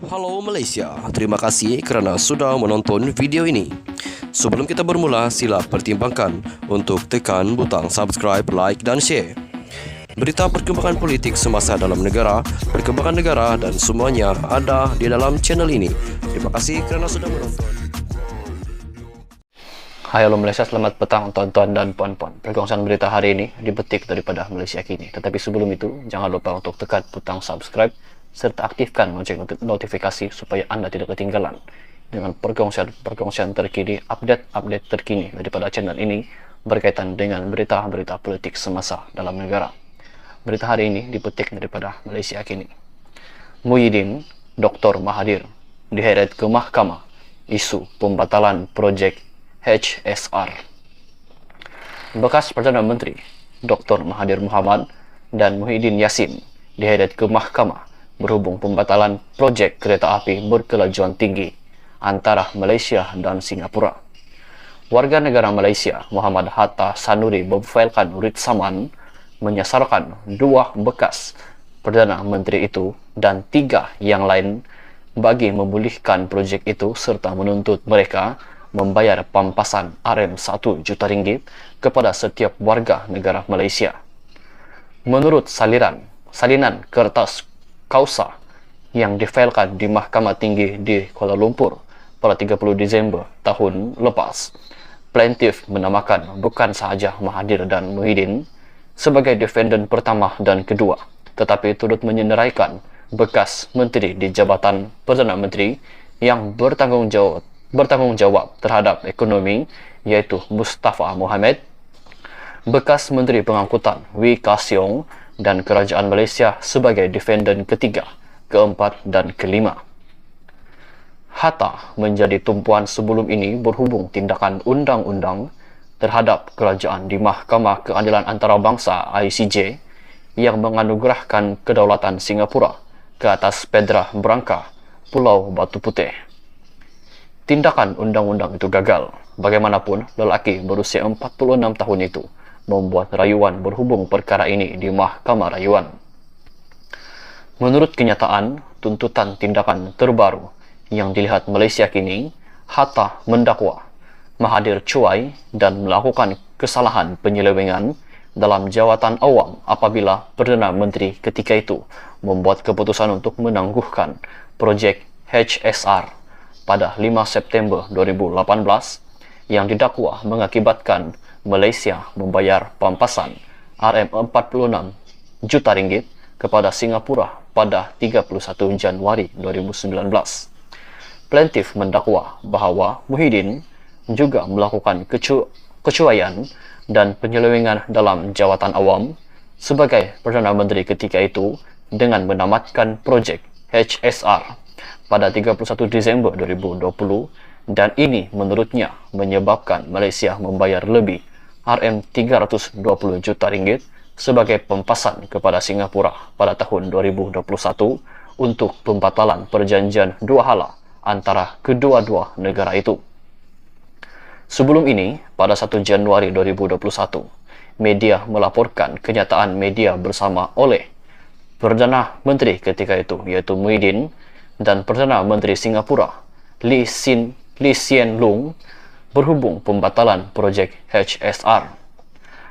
Halo Malaysia, terima kasih kerana sudah menonton video ini. Sebelum kita bermula, sila pertimbangkan untuk tekan butang subscribe, like dan share. Berita perkembangan politik semasa dalam negara, perkembangan negara dan semuanya ada di dalam channel ini. Terima kasih kerana sudah menonton. Hai halo Malaysia, selamat petang tuan-tuan dan puan-puan. Perkongsian berita hari ini dipetik daripada Malaysia Kini. Tetapi sebelum itu, jangan lupa untuk tekan butang subscribe serta aktifkan lonceng notifikasi supaya anda tidak ketinggalan dengan perkongsian terkini, update terkini daripada channel ini berkaitan dengan berita-berita politik semasa dalam negara. Berita hari ini dipetik daripada Malaysia Kini. Muhyiddin, Dr. Mahathir diheret ke mahkamah isu pembatalan projek HSR. Bekas Perdana Menteri Dr. Mahathir Mohamad dan Muhyiddin Yassin diheret ke mahkamah berhubung pembatalan projek kereta api berkelajuan tinggi antara Malaysia dan Singapura. Warga negara Malaysia Muhammad Hatta Sanuri memfailkan writ saman menyasarkan dua bekas Perdana Menteri itu dan tiga yang lain bagi memulihkan projek itu serta menuntut mereka membayar pampasan RM1 juta ringgit kepada setiap warga negara Malaysia. Menurut salinan kertas kausa yang difailkan di Mahkamah Tinggi di Kuala Lumpur pada 30 Disember tahun lepas, plaintiff menamakan bukan sahaja Mahathir dan Muhyiddin sebagai defendant pertama dan kedua, tetapi turut menyenaraikan bekas menteri di Jabatan Perdana Menteri yang bertanggung jawab terhadap ekonomi, iaitu Mustafa Mohamed, bekas Menteri Pengangkutan Wee Ka Siong dan Kerajaan Malaysia sebagai defendant ketiga, keempat dan kelima. Hatta menjadi tumpuan sebelum ini berhubung tindakan undang-undang terhadap kerajaan di Mahkamah Keadilan Antarabangsa ICJ yang menganugerahkan kedaulatan Singapura ke atas Pedrah Berangka, Pulau Batu Putih. Tindakan undang-undang itu gagal. Bagaimanapun, lelaki berusia 46 tahun itu membuat rayuan berhubung perkara ini di Mahkamah Rayuan. Menurut kenyataan, tuntutan tindakan terbaru yang dilihat Malaysia Kini, Hatta mendakwa Mahathir cuai dan melakukan kesalahan penyelewengan dalam jawatan awam apabila Perdana Menteri ketika itu membuat keputusan untuk menangguhkan projek HSR pada 5 September 2018 yang didakwa mengakibatkan Malaysia membayar pampasan RM46 juta ringgit kepada Singapura pada 31 Januari 2019. Plaintiff mendakwa bahawa Muhyiddin juga melakukan kecuaian dan penyelewengan dalam jawatan awam sebagai Perdana Menteri ketika itu dengan menamatkan projek HSR pada 31 Disember 2020 dan ini menurutnya menyebabkan Malaysia membayar lebih RM320 juta ringgit sebagai pampasan kepada Singapura pada tahun 2021 untuk pembatalan perjanjian dua hala antara kedua-dua negara itu. Sebelum ini, pada 1 Januari 2021, media melaporkan kenyataan media bersama oleh Perdana Menteri ketika itu, iaitu Muhyiddin, dan Perdana Menteri Singapura Lee Hsien Loong berhubung pembatalan projek HSR.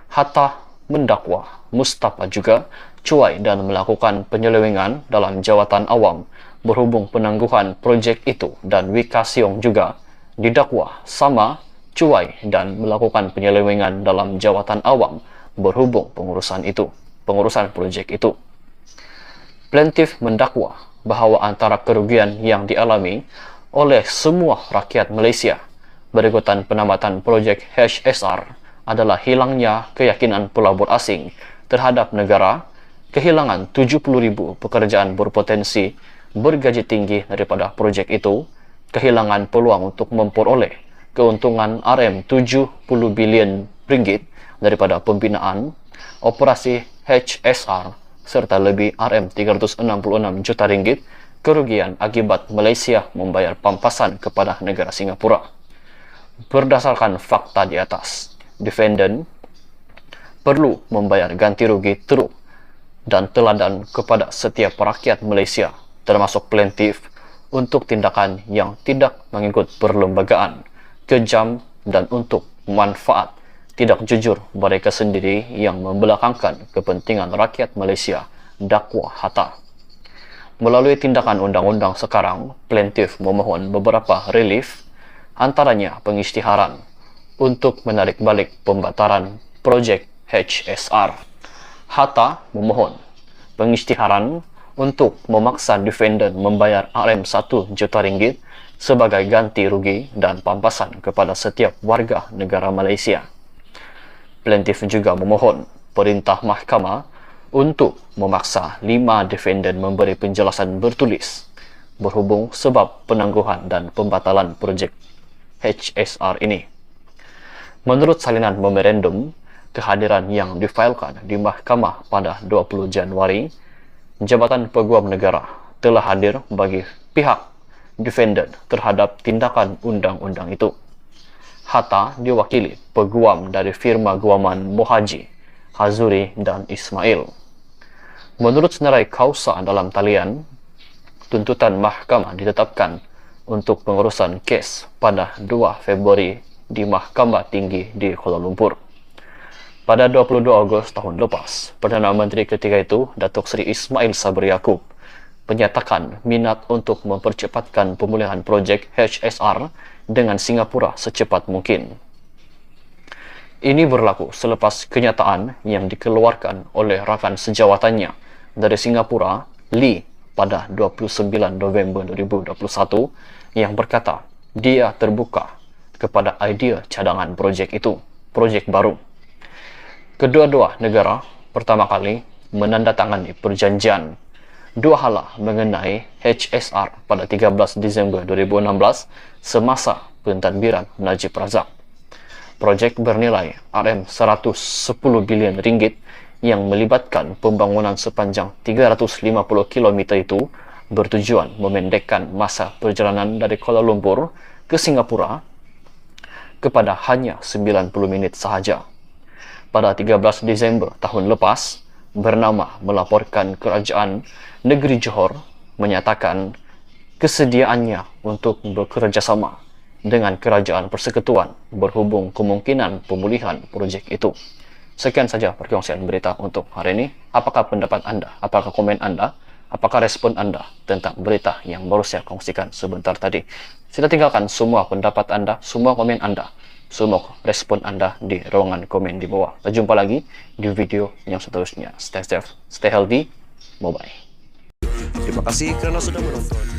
Hatta mendakwa Mustafa juga cuai dan melakukan penyelewengan dalam jawatan awam berhubung penangguhan projek itu dan Wee Ka Siong juga didakwa sama cuai dan melakukan penyelewengan dalam jawatan awam berhubung pengurusan projek itu. Plaintiff mendakwa bahawa antara kerugian yang dialami oleh semua rakyat Malaysia berikutan penamatan projek HSR adalah hilangnya keyakinan pelabur asing terhadap negara, kehilangan 70,000 pekerjaan berpotensi bergaji tinggi daripada projek itu, kehilangan peluang untuk memperoleh keuntungan RM70 bilion ringgit daripada pembinaan operasi HSR serta lebih RM366 juta ringgit kerugian akibat Malaysia membayar pampasan kepada negara Singapura. Berdasarkan fakta di atas, defendant perlu membayar ganti rugi teruk dan teladan kepada setiap rakyat Malaysia, termasuk plaintiff, untuk tindakan yang tidak mengikut perlembagaan, kejam, dan untuk manfaat tidak jujur mereka sendiri yang membelakangkan kepentingan rakyat Malaysia, dakwa Hatta. Melalui tindakan undang-undang sekarang, plaintiff memohon beberapa relief, antaranya pengisytiharan untuk menarik balik pembataran projek HSR. Hatta memohon pengisytiharan untuk memaksa defendant membayar RM1 juta ringgit sebagai ganti rugi dan pampasan kepada setiap warga negara Malaysia. Plaintiff juga memohon perintah mahkamah untuk memaksa 5 defendant memberi penjelasan bertulis berhubung sebab penangguhan dan pembatalan projek HSR ini. Menurut salinan memorandum, kehadiran yang difailkan di mahkamah pada 20 Januari, Jabatan Peguam Negara telah hadir bagi pihak defendant terhadap tindakan undang-undang itu. Hatta diwakili peguam dari firma guaman Mohaji, Hazuri dan Ismail. Menurut senarai kausa dalam talian, tuntutan mahkamah ditetapkan untuk pengurusan kes pada 2 Februari di Mahkamah Tinggi di Kuala Lumpur. Pada 22 Ogos tahun lepas, Perdana Menteri ketika itu, Datuk Seri Ismail Sabri Yaakob, menyatakan minat untuk mempercepatkan pemulihan projek HSR dengan Singapura secepat mungkin. Ini berlaku selepas kenyataan yang dikeluarkan oleh rakan sejawatannya dari Singapura, Lee, pada 29 November 2021 yang berkata dia terbuka kepada idea cadangan projek itu, projek baru. Kedua-dua negara pertama kali menandatangani perjanjian dua hala mengenai HSR pada 13 Disember 2016 semasa pentadbiran Najib Razak. Projek bernilai RM110 bilion ringgit yang melibatkan pembangunan sepanjang 350 km itu bertujuan memendekkan masa perjalanan dari Kuala Lumpur ke Singapura kepada hanya 90 minit sahaja. Pada 13 Disember tahun lepas, bernama melaporkan Kerajaan Negeri Johor menyatakan kesediaannya untuk bekerjasama dengan Kerajaan Persekutuan berhubung kemungkinan pemulihan projek itu. Sekian saja perkongsian berita untuk hari ini. Apakah pendapat anda? Apakah komen anda? Apakah respon anda tentang berita yang baru saya kongsikan sebentar tadi? Sila tinggalkan semua pendapat anda, semua komen anda, semua respon anda di ruangan komen di bawah. Kita jumpa lagi di video yang seterusnya. Stay safe, stay healthy, bye-bye. Terima kasih kerana sudah menonton.